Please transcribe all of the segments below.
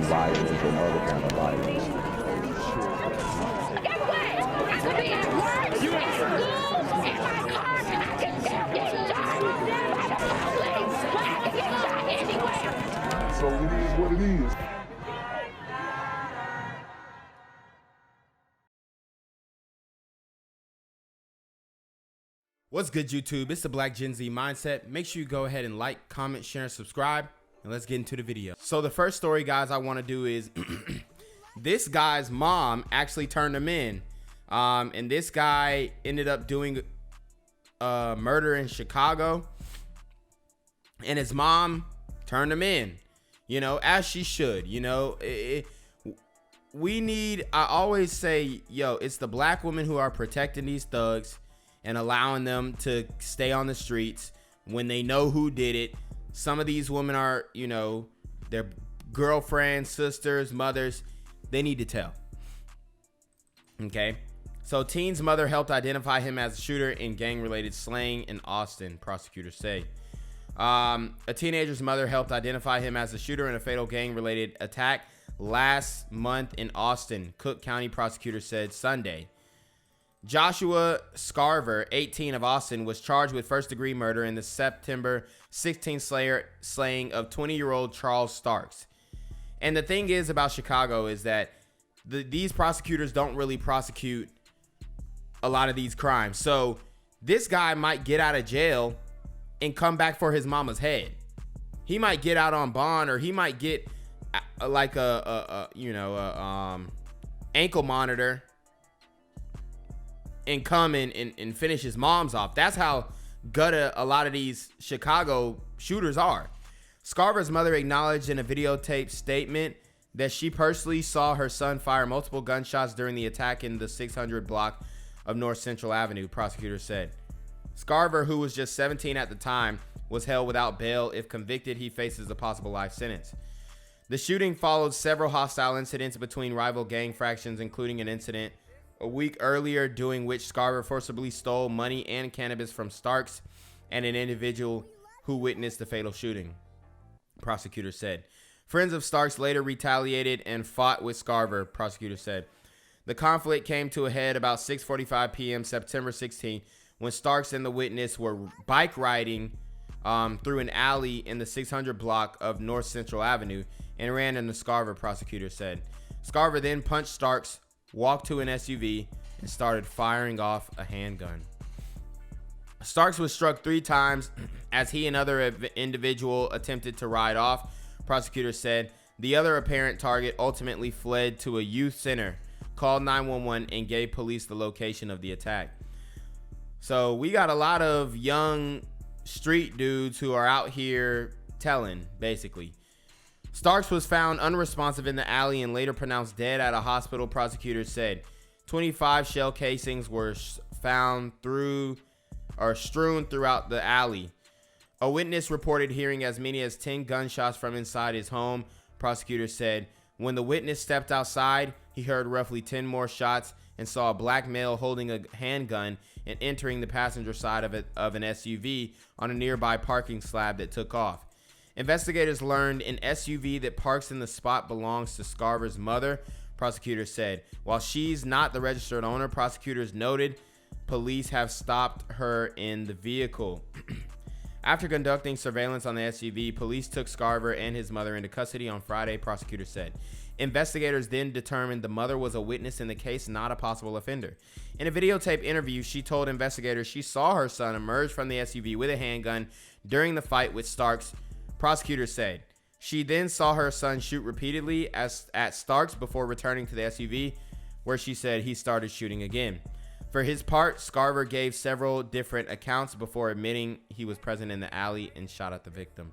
violence and other kind of violence. Get away! I could be at work, in school, in my car, I can still get shot by the police. I can get shot anywhere. So it is what it is. What's good, YouTube? It's the Black Gen Z Mindset. Make sure you go ahead and like, comment, share, and subscribe. And let's get into the video. So the first story, guys, I want to do is this guy's mom actually turned him in. And this guy ended up doing a murder in Chicago. And his mom turned him in, you know, as she should. You know, we need, I always say, yo, it's the black women who are protecting these thugs and allowing them to stay on the streets when they know who did it. Some of these women are, you know, their girlfriends, sisters, mothers. They need to tell. Okay. So teen's mother helped identify him as a shooter in gang-related slaying in Austin, prosecutors say. A teenager's mother helped identify him as a shooter in a fatal gang-related attack last month in Austin, Cook County prosecutors said Sunday. Joshua Scarver, 18 of Austin, was charged with first-degree murder in the September 16th slaying of 20-year-old Charles Starks. And the thing is about Chicago is that these prosecutors don't really prosecute a lot of these crimes. So this guy might get out of jail and come back for his mama's head. He might get out on bond, or he might get like a ankle monitor and come and finish his mom's off. That's how gutta a lot of these Chicago shooters are. Scarver's mother acknowledged in a videotaped statement that she personally saw her son fire multiple gunshots during the attack in the 600 block of North Central Avenue, prosecutors said. Scarver, who was just 17 at the time, was held without bail. If convicted, he faces a possible life sentence. The shooting followed several hostile incidents between rival gang fractions, including an incident a week earlier during which Scarver forcibly stole money and cannabis from Starks and an individual who witnessed the fatal shooting, prosecutors said. Friends of Starks later retaliated and fought with Scarver, prosecutors said. The conflict came to a head about 6:45 p.m. September 16 when Starks and the witness were bike riding through an alley in the 600 block of North Central Avenue and ran into Scarver, prosecutors said. Scarver then punched Starks, walked to an SUV, and started firing off a handgun. Starks was struck 3 times as he and another individual attempted to ride off, prosecutors said. The other apparent target ultimately fled to a youth center, called 911, and gave police the location of the attack. So we got a lot of young street dudes who are out here telling, basically. Starks was found unresponsive in the alley and later pronounced dead at a hospital, prosecutors said. 25 shell casings were found strewn throughout the alley. A witness reported hearing as many as 10 gunshots from inside his home, prosecutors said. When the witness stepped outside, he heard roughly 10 more shots and saw a black male holding a handgun and entering the passenger side of an SUV on a nearby parking slab that took off. Investigators learned an SUV that parks in the spot belongs to Scarver's mother, prosecutors said. While she's not the registered owner, prosecutors noted police have stopped her in the vehicle. After conducting surveillance on the SUV, police took Scarver and his mother into custody on Friday, prosecutors said. Investigators then determined the mother was a witness in the case, not a possible offender. In a videotape interview, she told investigators she saw her son emerge from the SUV with a handgun during the fight with Starks, prosecutors said. She then saw her son shoot repeatedly at Starks before returning to the SUV, where she said he started shooting again. For his part, Scarver gave several different accounts before admitting he was present in the alley and shot at the victim.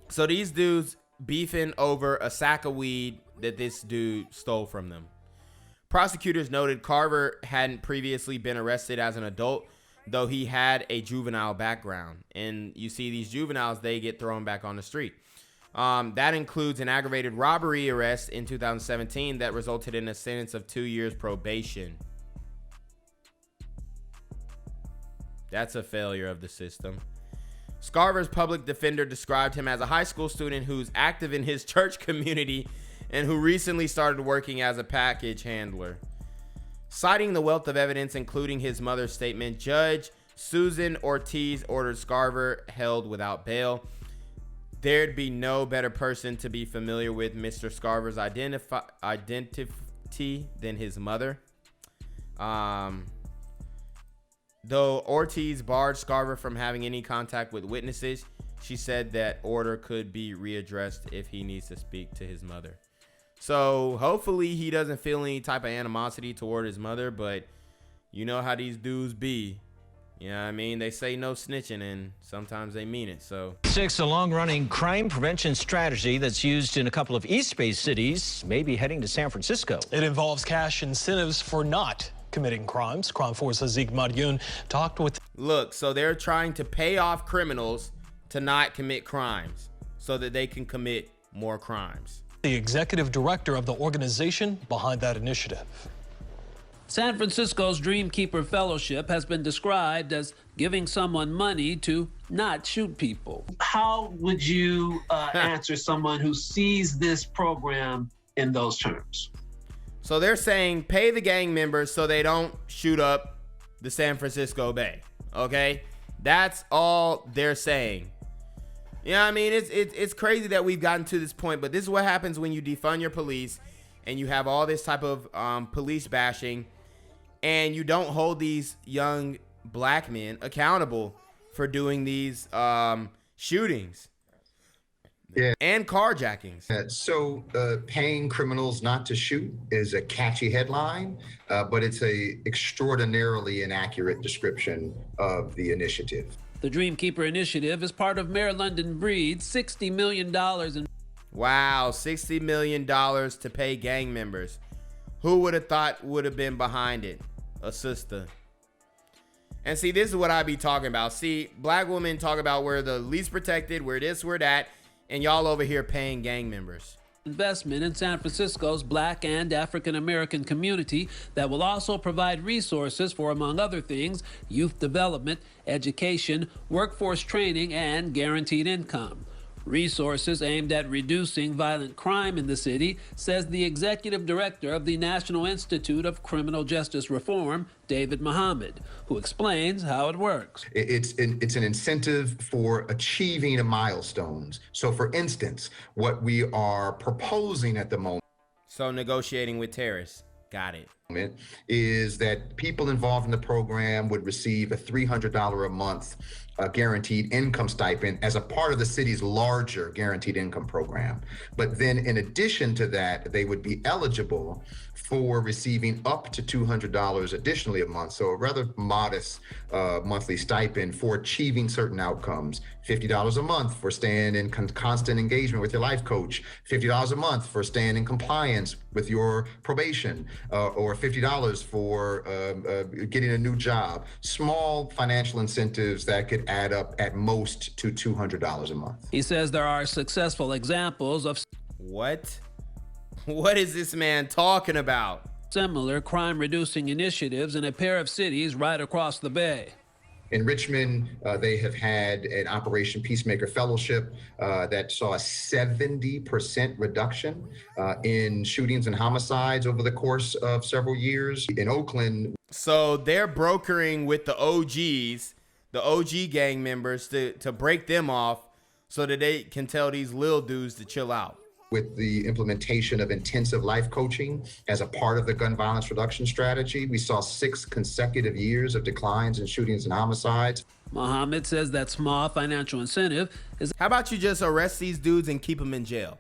So these dudes beefing over a sack of weed that this dude stole from them. Prosecutors noted Carver hadn't previously been arrested as an adult, though he had a juvenile background. And you see these juveniles, they get thrown back on the street. That includes an aggravated robbery arrest in 2017 that resulted in a sentence of 2 years probation. That's a failure of the system. Scarver's public defender described him as a high school student who's active in his church community and who recently started working as a package handler. Citing the wealth of evidence, including his mother's statement, Judge Susan Ortiz ordered Scarver held without bail. There'd be no better person to be familiar with Mr. Scarver's identity than his mother. Though Ortiz barred Scarver from having any contact with witnesses, she said that order could be readdressed if he needs to speak to his mother. So hopefully he doesn't feel any type of animosity toward his mother, but you know how these dudes be. You know what I mean? They say no snitching, and sometimes they mean it. So 6, a long-running crime prevention strategy that's used in a couple of East Bay cities, maybe heading to San Francisco. It involves cash incentives for not committing crimes. Crime Force Tik Tok talked with. Look, so they're trying to pay off criminals to not commit crimes so that they can commit more crimes. The executive director of the organization behind that initiative. San Francisco's Dreamkeeper Fellowship has been described as giving someone money to not shoot people. How would you answer someone who sees this program in those terms? So they're saying pay the gang members so they don't shoot up the San Francisco Bay. Okay? That's all they're saying. You know what I mean? It's crazy that we've gotten to this point, but this is what happens when you defund your police and you have all this type of police bashing, and you don't hold these young black men accountable for doing these shootings. Yeah. And carjackings. So paying criminals not to shoot is a catchy headline, but it's a extraordinarily inaccurate description of the initiative. The Dreamkeeper initiative is part of Mayor London Breed's $60 million in. Wow, $60 million to pay gang members. Who would have thought would have been behind it? A sister. And see, this is what I be talking about. See, black women talk about we're the least protected, we're this, we're that, and y'all over here paying gang members. Investment in San Francisco's Black and African American community that will also provide resources for, among other things, youth development, education, workforce training, and guaranteed income. Resources aimed at reducing violent crime in the city, says the executive director of the National Institute of Criminal Justice Reform, David Mohammed, who explains how it works. It's an incentive for achieving milestones. So, for instance, what we are proposing at the moment. So negotiating with terrorists. Got it. Is that people involved in the program would receive a $300 a month guaranteed income stipend as a part of the city's larger guaranteed income program. But then in addition to that, they would be eligible for receiving up to $200 additionally a month. So a rather modest monthly stipend for achieving certain outcomes. $50 a month for staying in constant engagement with your life coach. $50 a month for staying in compliance with your probation, or $50 for getting a new job. Small financial incentives that could add up at most to $200 a month. He says there are successful examples of What? What is this man talking about? similar crime-reducing initiatives in a pair of cities right across the bay. In Richmond, they have had an Operation Peacemaker Fellowship that saw a 70% reduction in shootings and homicides over the course of several years. In Oakland. So they're brokering with the OGs, the OG gang members, to break them off so that they can tell these little dudes to chill out. With the implementation of intensive life coaching as a part of the gun violence reduction strategy, we saw 6 consecutive years of declines in shootings and homicides. Mohammed says that small financial incentive is. How about you just arrest these dudes and keep them in jail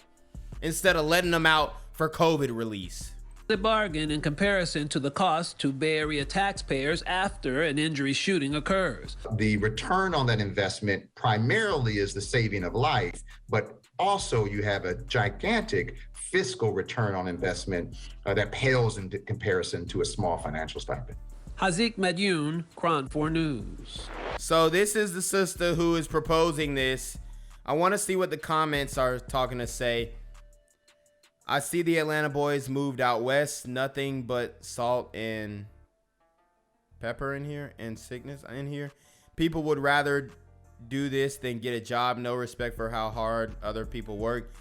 instead of letting them out for COVID release? A bargain in comparison to the cost to Bay Area taxpayers after an injury shooting occurs. The return on that investment primarily is the saving of life, but also you have a gigantic fiscal return on investment that pales in comparison to a small financial stipend. Hazik Madyoun, Cron 4 News. So this is the sister who is proposing this. I want to see what the comments are talking to say. I see the Atlanta boys moved out west. Nothing but salt and pepper in here and sickness in here. People would rather do this than get a job. No respect for how hard other people work.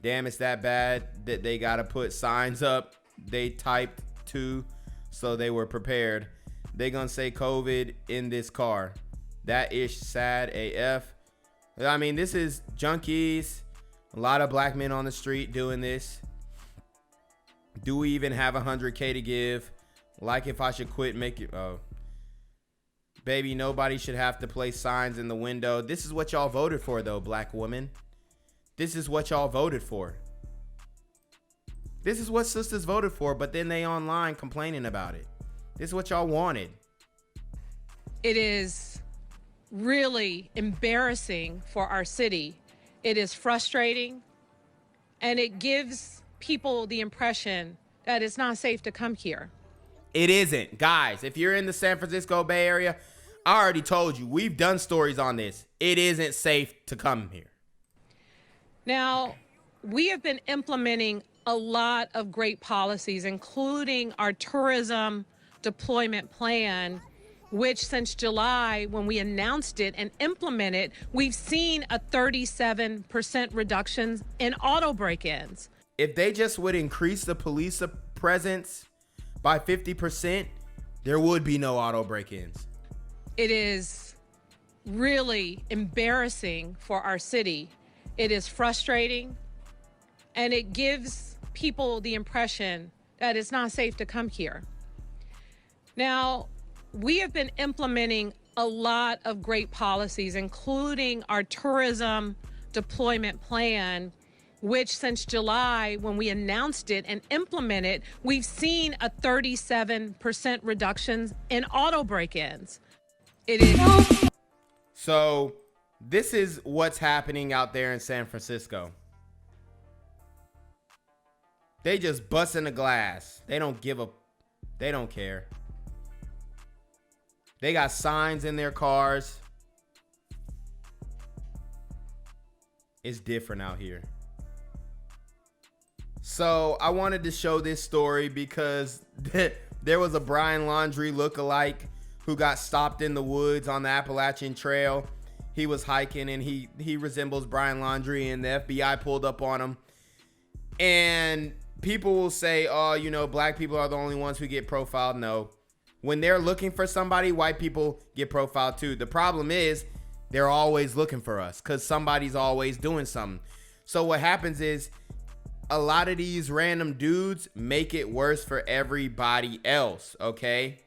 Damn, it's that bad that they gotta put signs up. They typed to, so they were prepared. They gonna say COVID in this car. That is sad AF. I mean, this is junkies. A lot of black men on the street doing this. Do we even have 100K to give? Like if I should quit making... Oh. Baby, nobody should have to place signs in the window. This is what y'all voted for, though, black woman. This is what y'all voted for. This is what sisters voted for, but then they online complaining about it. This is what y'all wanted. It is really embarrassing for our city. It is frustrating, and it gives people the impression that it's not safe to come here. It isn't. Guys, if you're in the San Francisco Bay Area, I already told you, we've done stories on this. It isn't safe to come here. Now, we have been implementing a lot of great policies, including our tourism deployment plan, which since July, when we announced it and implemented, we've seen a 37% reduction in auto break-ins. If they just would increase the police presence by 50%, there would be no auto break-ins. It is really embarrassing for our city. It is frustrating, and it gives people the impression that it's not safe to come here. Now, we have been implementing a lot of great policies, including our tourism deployment plan, which since July, when we announced it and implemented, we've seen a 37% reduction in auto break-ins. It is. So this is what's happening out there in San Francisco. They just busting the glass. They don't care. They got signs in their cars. It's different out here. So I wanted to show this story because there was a Brian Laundrie lookalike who got stopped in the woods on the Appalachian Trail. He was hiking and he resembles Brian Laundrie, and the FBI pulled up on him. And people will say, oh, you know, black people are the only ones who get profiled. No. When they're looking for somebody, white people get profiled too. The problem is they're always looking for us because somebody's always doing something. So what happens is a lot of these random dudes make it worse for everybody else, okay?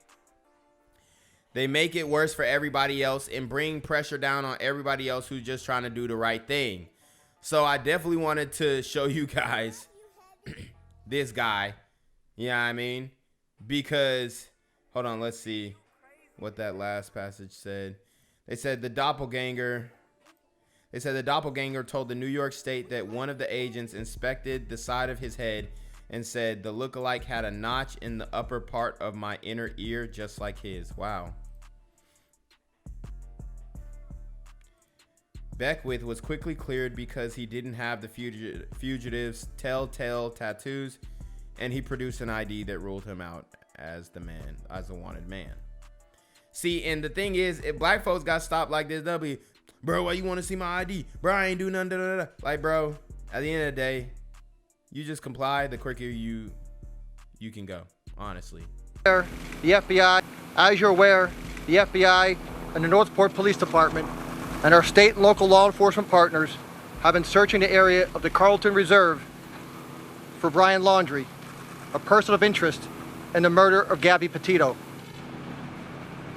They make it worse for everybody else and bring pressure down on everybody else who's just trying to do the right thing. So I definitely wanted to show you guys this guy. Yeah, I mean, because, hold on, let's see what that last passage said. They said the doppelganger told the New York State that one of the agents inspected the side of his head and said the lookalike had a notch in the upper part of my inner ear just like his. Wow. Beckwith was quickly cleared because he didn't have the fugitive's telltale tattoos, and he produced an ID that ruled him out as a wanted man. See, and the thing is, if black folks got stopped like this, they'll be, bro, why you want to see my ID? Bro, I ain't do nothing. Da, da, da. Like, bro, at the end of the day, you just comply, the quicker you can go, honestly. The FBI, as you're aware, the FBI and the Northport Police Department and our state and local law enforcement partners have been searching the area of the Carlton Reserve for Brian Laundrie, a person of interest in the murder of Gabby Petito.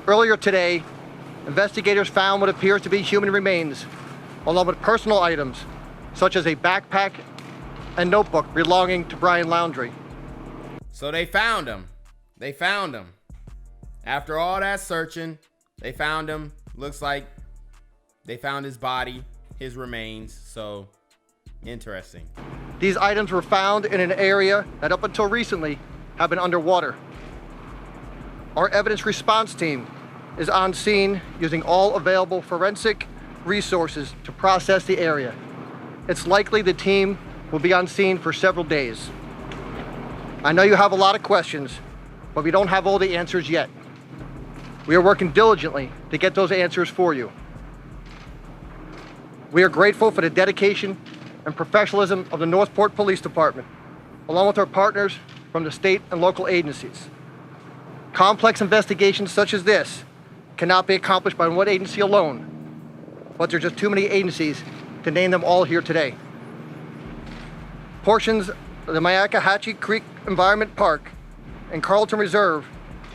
Earlier today, investigators found what appears to be human remains, along with personal items, such as a backpack and notebook belonging to Brian Laundrie. So they found him. They found him. After all that searching, they found him. Looks like they found his body, his remains. So, interesting. These items were found in an area that up until recently have been underwater. Our evidence response team is on scene using all available forensic resources to process the area. It's likely the team will be on scene for several days. I know you have a lot of questions, but we don't have all the answers yet. We are working diligently to get those answers for you. We are grateful for the dedication and professionalism of the Northport Police Department, along with our partners from the state and local agencies. Complex investigations such as this cannot be accomplished by one agency alone, but there are just too many agencies to name them all here today. Portions of the Myakkahatchee Creek Environment Park and Carlton Reserve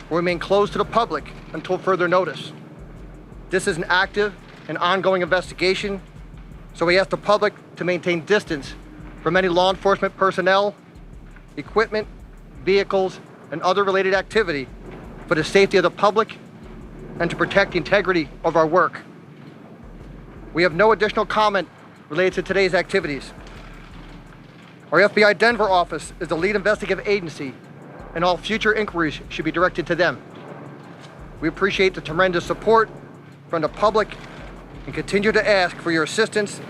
will remain closed to the public until further notice. This is an active and ongoing investigation, so we ask the public to maintain distance from any law enforcement personnel, equipment, vehicles, and other related activity for the safety of the public and to protect the integrity of our work. We have no additional comment related to today's activities. Our FBI Denver office is the lead investigative agency, and all future inquiries should be directed to them. We appreciate the tremendous support from the public and continue to ask for your assistance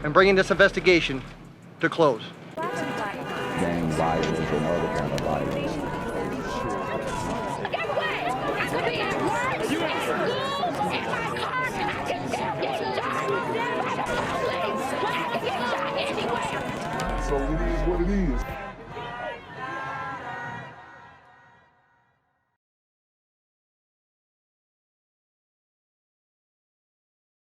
in bringing this investigation to close. Gang violence and other kind of violence. Get away! I could be at work, at school, in my car, I can still get shot by the police. I can get shot anywhere. So it is what it is.